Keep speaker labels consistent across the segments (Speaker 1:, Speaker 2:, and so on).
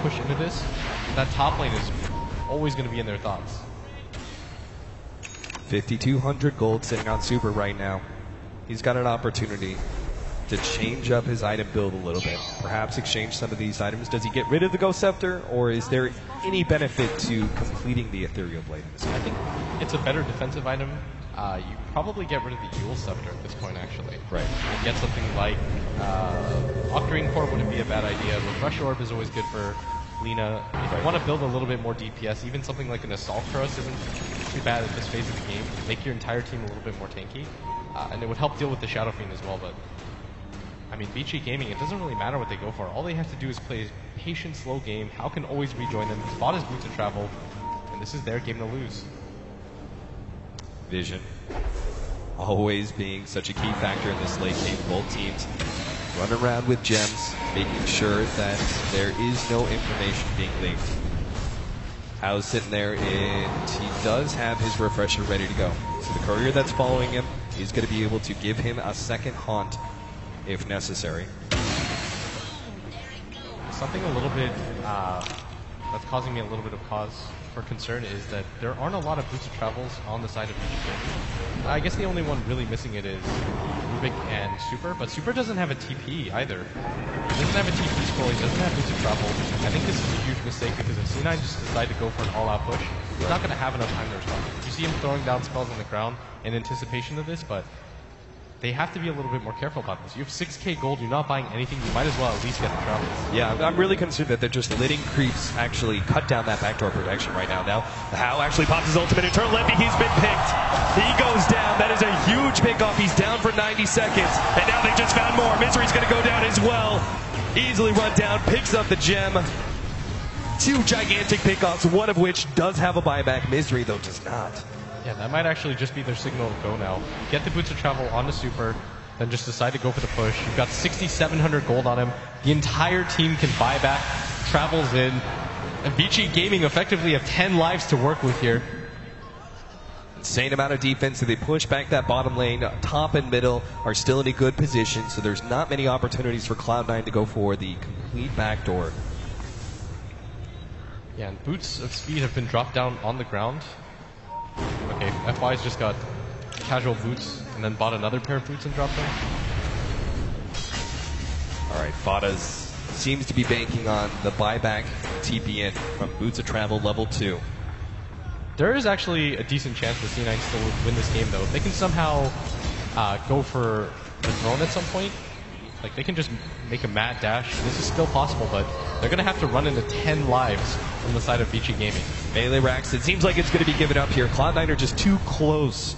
Speaker 1: push into this, that top lane is always going to be in their thoughts.
Speaker 2: 5,200 gold sitting on Super right now. He's got an opportunity to change up his item build a little bit. Perhaps exchange some of these items. Does he get rid of the Ghost Scepter, or is there any benefit to completing the Ethereal Blade?
Speaker 1: I think it's a better defensive item. You probably get rid of the Eul Scepter at this point, actually.
Speaker 2: Right.
Speaker 1: And get something like Octarine Core wouldn't be a bad idea. Refresh Orb is always good for Lina. If you want to build a little bit more DPS, even something like an Assault Cross isn't too bad at this phase of the game. Make your entire team a little bit more tanky. And it would help deal with the Shadow Fiend as well, but I mean, Vici Gaming, it doesn't really matter what they go for. All they have to do is play a patient, slow game. How can always rejoin them? He's bought his Boots of Travel, and this is their game to lose.
Speaker 2: Vision always being such a key factor in this late game. Both teams run around with gems, making sure that there is no information being leaked. Hao's sitting there, and he does have his refresher ready to go. So the courier that's following him is going to be able to give him a second haunt if necessary.
Speaker 1: Something a little bit that's causing me a little bit of cause for concern is that there aren't a lot of Boots of Travels on the side of Vici. I guess the only one really missing it is Rubik and Super, but Super doesn't have a TP either. He doesn't have a TP scroll, he doesn't have Boots of Travel. I think this is a huge mistake because if C9 just decided to go for an all-out push, he's not going to have enough time to respond. You see him throwing down spells on the ground in anticipation of this, but they have to be a little bit more careful about this. You have 6k gold, you're not buying anything, you might as well at least get the travels.
Speaker 2: Yeah, I'm really concerned that they're just letting creeps actually cut down that backdoor protection right now. Now, Hao actually pops his ultimate internal lefty, he's been picked. He goes down, that is a huge pickoff, he's down for 90 seconds. And now they just found more, Misery's gonna go down as well. Easily run down, picks up the gem. Two gigantic pickoffs, one of which does have a buyback. Misery, though, does not.
Speaker 1: Yeah, that might actually just be their signal to go now. Get the Boots of Travel onto Super, then just decide to go for the push. You've got 6,700 gold on him. The entire team can buy back, travels in. And Vici Gaming effectively have 10 lives to work with here.
Speaker 2: Insane amount of defense, so they push back that bottom lane. Top and middle are still in a good position, so there's not many opportunities for Cloud9 to go for the complete backdoor.
Speaker 1: Yeah, and Boots of Speed have been dropped down on the ground. Okay, FY's just got casual boots and then bought another pair of boots and dropped them.
Speaker 2: Alright, Fadas seems to be banking on the buyback TPN from Boots of Travel level 2.
Speaker 1: There is actually a decent chance that C9 still win this game though. If they can somehow go for the throne at some point, like they can just make a mad dash. This is still possible, but they're going to have to run into 10 lives from the side of Vici Gaming.
Speaker 2: Melee racks, it seems like it's going to be given up here. Cloud9 are just too close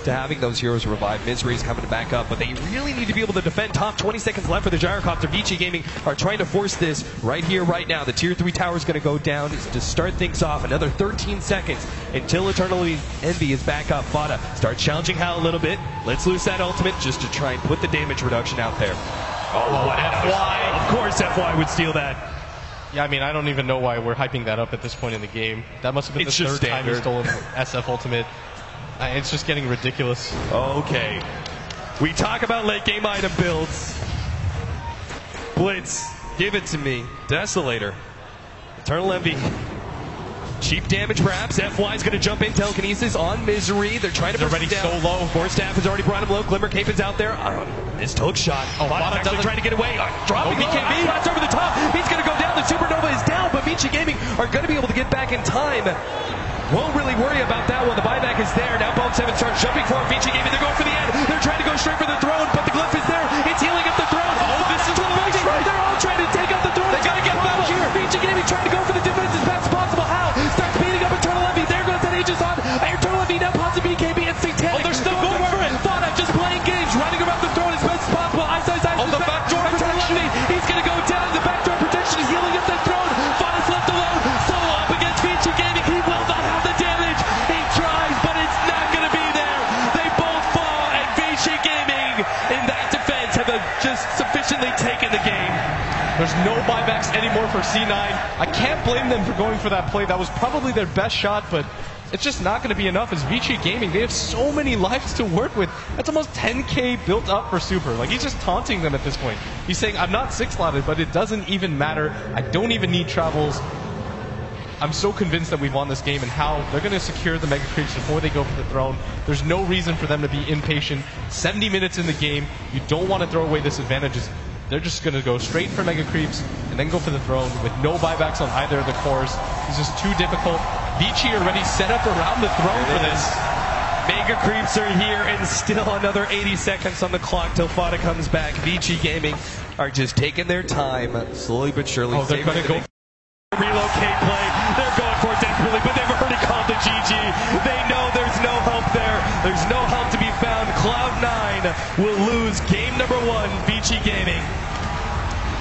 Speaker 2: to having those heroes revive. Misery's coming to back up, but they really need to be able to defend top. 20 seconds left for the Gyrocopter. Vici Gaming are trying to force this right here, right now. The tier 3 tower is going to go down to start things off. Another 13 seconds until Eternally Envy is back up. Fada starts challenging Hal a little bit. Let's loose that ultimate just to try and put the damage reduction out there. Oh, what FY! Of course FY would steal that.
Speaker 1: Yeah, I mean, I don't even know why we're hyping that up at this point in the game. That must have been the third time he's stolen SF Ultimate. It's just getting ridiculous.
Speaker 2: Okay. We talk about late game item builds. Blitz, give it to me. Desolator. Eternal Envy. Cheap damage perhaps. FY's going to jump in. Telekinesis on Misery. They're trying to
Speaker 1: already so low.
Speaker 2: Force Staff has already brought him low. Glimmer Cape is out there. Missed hook shot. Fada's actually trying to get away. Dropping BKB. That's over the top. He's going to go down. The Supernova is down, but Vici Gaming are going to be able to get back in time. Won't really worry about that one. The buyback is there. Now Bone 7 starts jumping for Vici Gaming. They're going for the end. They're trying to go straight for the throne, but the glyph is there. It's healing up the throne. Oh, this is right. They're all trying to take out the throne. They got to get back here. Vici Gaming trying to go for the defense as fast as possible. How? Starts beating up Eternal Envy. There goes that Aegis on. Eternal Envy now pops a BKB and Satanic.
Speaker 1: Oh, they're still going for it.
Speaker 2: Fada just playing games, running around the throne as best as possible. Ice.
Speaker 1: Oh, the backdoor protection.
Speaker 2: He's going to go down. The backdoor protection is healing up the throne. Fada's left alone. Solo up against Vici Gaming. He will not have the damage. He tries, but it's not going to be there. They both fall, and Vici Gaming in that defense have just sufficiently taken the game.
Speaker 1: There's no buybacks anymore for C9. I can't blame them for going for that play. That was probably their best shot, but
Speaker 2: it's just not going to be enough as Vici Gaming. They have so many lives to work with. That's almost 10k built up for Super. Like, he's just taunting them at this point. He's saying, I'm not 6-slotted, but it doesn't even matter. I don't even need travels. I'm so convinced that we've won this game, and how they're going to secure the Mega Creeps before they go for the throne. There's no reason for them to be impatient. 70 minutes in the game. You don't want to throw away this advantage. They're just going to go straight for Mega Creeps and then go for the throne with no buybacks on either of the cores. It's just too difficult. Vici already set up around the throne for this.
Speaker 3: Mega Creeps are here, and still another 80 seconds on the clock till Fada comes back. Vici Gaming are just taking their time, slowly but surely.
Speaker 2: Oh, they're going to go
Speaker 3: relocate play. They're going for it desperately, but they've already called the GG. They know there's no help there. There's no help to be found. Cloud9 will lose game number 1, Vici Gaming.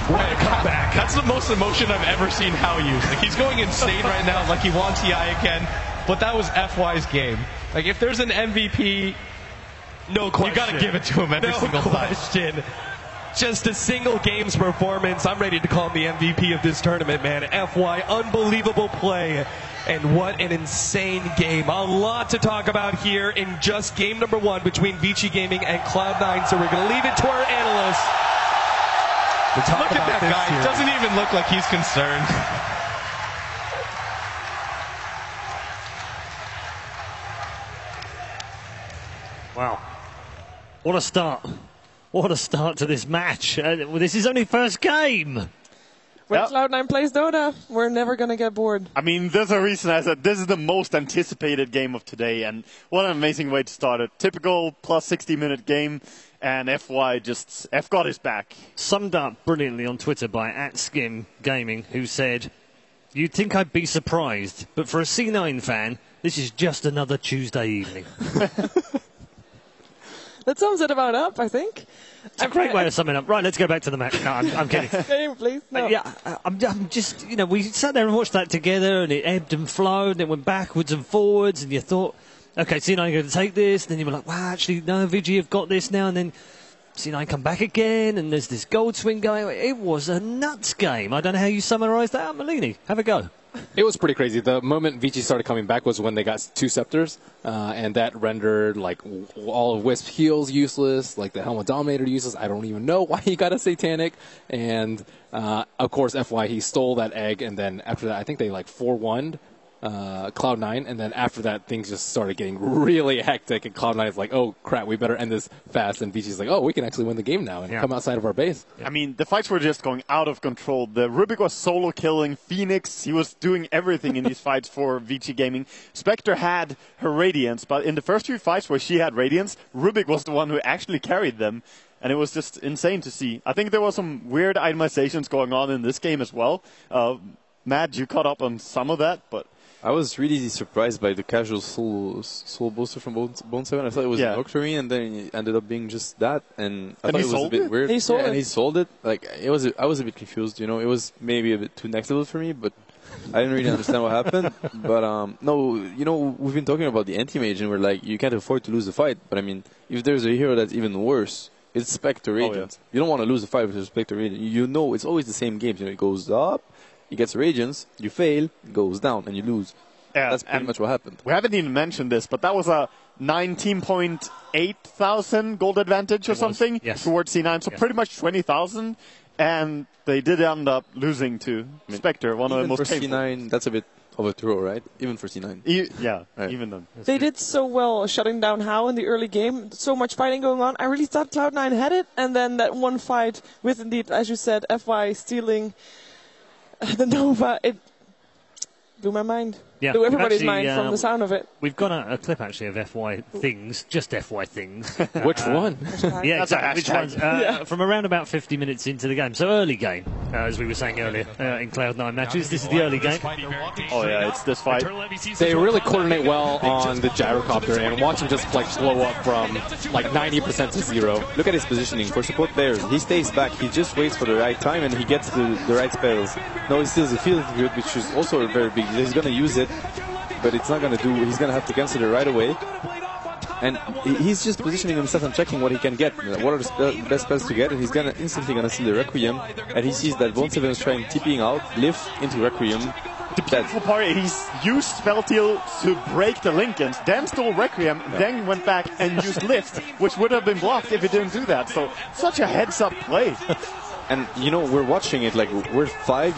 Speaker 3: What a comeback.
Speaker 1: That's the most emotion I've ever seen Hao use. Like, he's going insane right now, like he wants TI again. But that was FY's game. Like, if there's an MVP,
Speaker 3: no question.
Speaker 1: You gotta give it to him every single
Speaker 3: question. Just a single game's performance. I'm ready to call him the MVP of this tournament, man. FY, unbelievable play. And what an insane game. A lot to talk about here in just game number 1 between Vici Gaming and Cloud9. So we're going to leave it to our analysts to talk
Speaker 1: look
Speaker 3: about
Speaker 1: at that
Speaker 3: this
Speaker 1: guy.
Speaker 3: here.
Speaker 1: He doesn't even look like he's concerned.
Speaker 4: Wow. What a start. What a start to this match. This is only first game.
Speaker 5: When Cloud9 plays Dota, we're never going to get bored.
Speaker 6: I mean, there's a reason I said this is the most anticipated game of today, and what an amazing way to start it. Typical plus 60-minute game, and FY just got his back.
Speaker 4: Summed up brilliantly on Twitter by @SkimGaming, who said, "You'd think I'd be surprised, but for a C9 fan, this is just another Tuesday evening."
Speaker 5: That sums it about up, I think.
Speaker 4: It's a great way to sum it up. Right, let's go back to the match. No, I'm kidding.
Speaker 5: Game, please. No.
Speaker 4: I'm just, we sat there and watched that together, and it ebbed and flowed, and it went backwards and forwards, and you thought, okay, C9 are going to take this, and then you were like, wow, actually, no, Vigi have got this now, and then C9 come back again, and there's this gold swing going. It was a nuts game. I don't know how you summarise that. Malini, have a go.
Speaker 7: It was pretty crazy. The moment Vici started coming back was when they got 2 scepters, and that rendered like all of Wisp heals useless, like the Helmet Dominator useless. I don't even know why he got a Satanic, and of course FY, he stole that egg, and then after that I think they like 4-1'd Cloud9, and then after that things just started getting really hectic, and Cloud9 is like, oh crap, we better end this fast, and Vici's like, oh, we can actually win the game now and come outside of our base.
Speaker 6: I mean, the fights were just going out of control. The Rubik was solo killing Phoenix. He was doing everything in these fights for Vici Gaming. Spectre had her Radiance, but in the first few fights where she had Radiance, Rubik was the one who actually carried them. And it was just insane to see. I think there was some weird itemizations going on in this game as well. Matt, you caught up on some of that, but
Speaker 8: I was really surprised by the casual soul booster from Bone 7. I thought it was an Octarine, and then it ended up being just that. And I thought it was a bit weird.
Speaker 5: He sold it.
Speaker 8: And he sold it. Like, I was a bit confused, It was maybe a bit too next level for me, but I didn't really understand what happened. But, no, we've been talking about the anti-mage, and we're like, you can't afford to lose the fight. But, I mean, if there's a hero that's even worse, it's Spectre Radiant. You don't want to lose the fight with Spectre Radiant. It's always the same games. It goes up. He gets Radiance, you fail, it goes down, and you lose. Yeah, that's pretty much what happened.
Speaker 6: We haven't even mentioned this, but that was a 19.8 thousand gold advantage or something towards C9, so pretty much 20,000. And they did end up losing to Spectre, one of the most painful.
Speaker 8: C9, that's a bit of a throw, right? Even for C9.
Speaker 6: Even then.
Speaker 5: They did so well shutting down Hao in the early game. So much fighting going on. I really thought Cloud9 had it, and then that one fight with, indeed, as you said, FY stealing the Nova, it blew my mind.
Speaker 4: Yeah,
Speaker 5: blew everybody's mind from the sound of it.
Speaker 4: We've got a clip actually of FY things, just FY things.
Speaker 7: Which one?
Speaker 4: Yeah, exactly. Which ones? From around about 50 minutes into the game. So early game, as we were saying earlier, in Cloud9 matches. This is the early game.
Speaker 6: Oh yeah, it's this fight.
Speaker 7: They really coordinate well on the gyrocopter, and watch him just like blow up from like 90% to 0.
Speaker 8: Look at his positioning. For support players, he stays back. He just waits for the right time, and he gets the right spells. No, he steals the field grid, which is also a very big deal. He's going to use it, but it's not going to do. He's going to have to cancel it right away. And he's just positioning himself and checking what he can get. What are the best spells to get? And he's instantly going to steal the Requiem. And he sees that Bone 7 is trying TPing out, lift into Requiem.
Speaker 6: The beautiful part, he's used Spellteal to break the Lincolns, then stole Requiem, then went back and used Lift, which would have been blocked if he didn't do that. So, such a heads-up play.
Speaker 8: And, you know, we're watching it, like, we're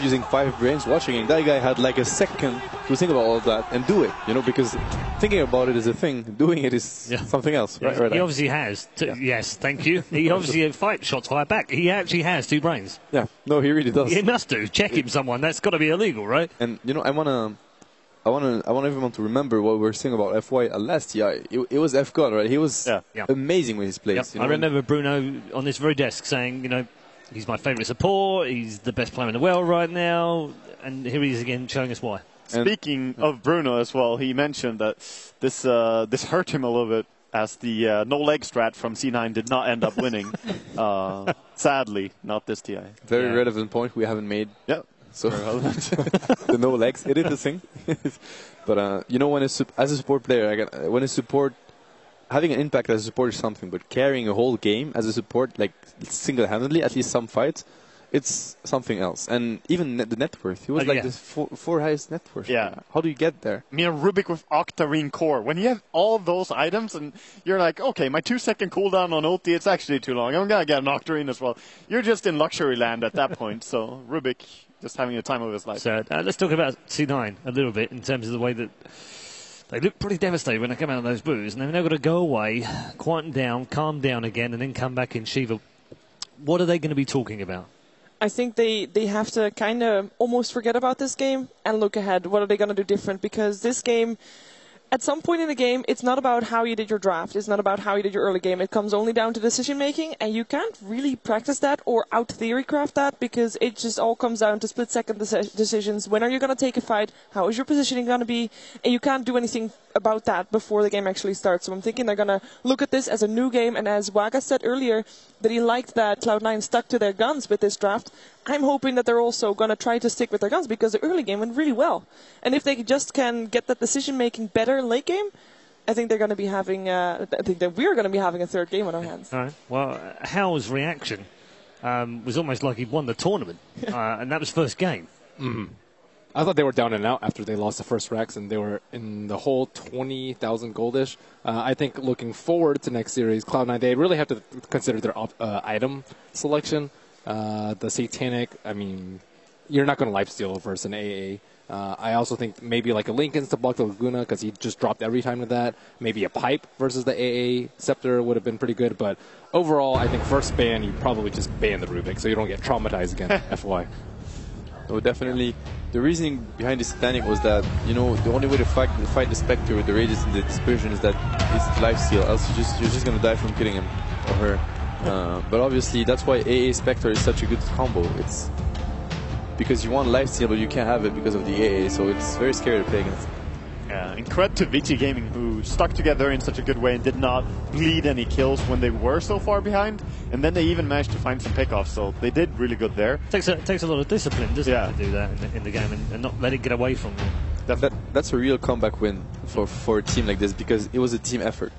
Speaker 8: using 5 brains watching it. That guy had, like, a second to think about all of that and do it, you know, because thinking about it is a thing. Doing it is something else.
Speaker 4: Yeah.
Speaker 8: Right?
Speaker 4: He obviously has. Yes, thank you. He obviously shots fire back. He actually has 2 brains.
Speaker 8: Yeah, no, he really does.
Speaker 4: He must do. Check him, someone. That's got to be illegal, right?
Speaker 8: And, you know, I want everyone to remember what we were saying about FY last year. It was F God, right? He was amazing with his plays.
Speaker 4: Yep.
Speaker 8: You know?
Speaker 4: I remember Bruno on this very desk saying, you know, he's my favourite support, he's the best player in the world right now, and here he is again showing us why.
Speaker 6: Speaking of Bruno as well, he mentioned that this hurt him a little bit as the no-leg strat from C9 did not end up winning. Sadly, not this TI.
Speaker 8: Very relevant point we haven't made.
Speaker 6: Yeah.
Speaker 8: So the no legs, it is the thing. But you know, as a support player, when a support having an impact as a support is something, but carrying a whole game as a support, like single-handedly, at least some fights, it's something else. And even the net worth, he was like the 4 highest net worth.
Speaker 6: Yeah.
Speaker 8: How do you get there?
Speaker 6: Mir Rubik with Octarine Core. When you have all those items and you're like, okay, my 2-second cooldown on ulti, it's actually too long. I'm going to get an Octarine as well. You're just in luxury land at that point. So Rubik just having the time of his life.
Speaker 4: So let's talk about C9 a little bit in terms of the way that they look pretty devastated when they come out of those boos, and they've now got to go away, quieten down, calm down again, and then come back in Shiva. What are they going to be talking about?
Speaker 5: I think they have to kind of almost forget about this game and look ahead. What are they going to do different? Because this game, at some point in the game, it's not about how you did your draft. It's not about how you did your early game. It comes only down to decision making, and you can't really practice that or out theory craft that because it just all comes down to split second decisions. When are you going to take a fight? How is your positioning going to be? And you can't do anything about that before the game actually starts. So I'm thinking they're going to look at this as a new game, and as Waga said earlier, that he liked that Cloud9 stuck to their guns with this draft. I'm hoping that they're also going to try to stick with their guns because the early game went really well. And if they just can get that decision-making better late game, I think they're going to be having, I think that we're going to be having a third game on our hands.
Speaker 4: All right. Well, Hal's reaction was almost like he'd won the tournament, and that was first game.
Speaker 7: Mm-hmm. I thought they were down and out after they lost the first Rex, and they were in the whole 20,000 goldish. I think looking forward to next series, Cloud9, they really have to consider their item selection. The Satanic, I mean, you're not going to lifesteal versus an AA. I also think maybe like a Lincoln's to block the Laguna because he just dropped every time with that. Maybe a Pipe versus the AA Scepter would have been pretty good. But overall, I think first ban, you probably just ban the Rubik so you don't get traumatized again, FY.
Speaker 8: Oh, definitely. The reasoning behind the Satanic was that, you know, the only way to fight the Spectre with the Radius and the Dispersion is that it's lifesteal, else you're just going to die from killing him or her. But obviously, that's why AA Spectre is such a good combo. It's because you want lifesteal, but you can't have it because of the AA, so it's very scary to play against.
Speaker 6: Yeah, and credit to VT Gaming, who stuck together in such a good way and did not bleed any kills when they were so far behind. And then they even managed to find some pickoffs, so they did really good there.
Speaker 4: Takes a lot of discipline, doesn't it, to do that in the game and not let it get away from you.
Speaker 8: That's a real comeback win for a team like this because it was a team effort,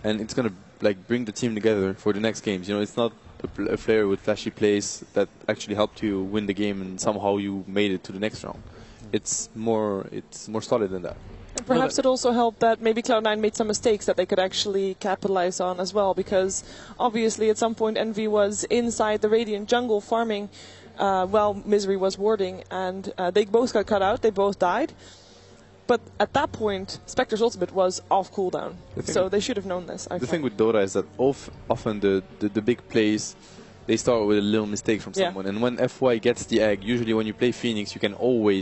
Speaker 8: and it's gonna like bring the team together for the next games. You know, it's not a player with flashy plays that actually helped you win the game and somehow you made it to the next round. It's more solid than that.
Speaker 5: And perhaps it also helped that maybe Cloud9 made some mistakes that they could actually capitalize on as well, because obviously at some point Envy was inside the Radiant jungle farming while Misery was warding, and they both got cut out, they both died. But at that point, Spectre's ultimate was off cooldown, so they should have known this. The
Speaker 8: thing with Dota is that often the big plays, they start with a little mistake from someone, and when FY gets the egg, usually when you play Phoenix, you can always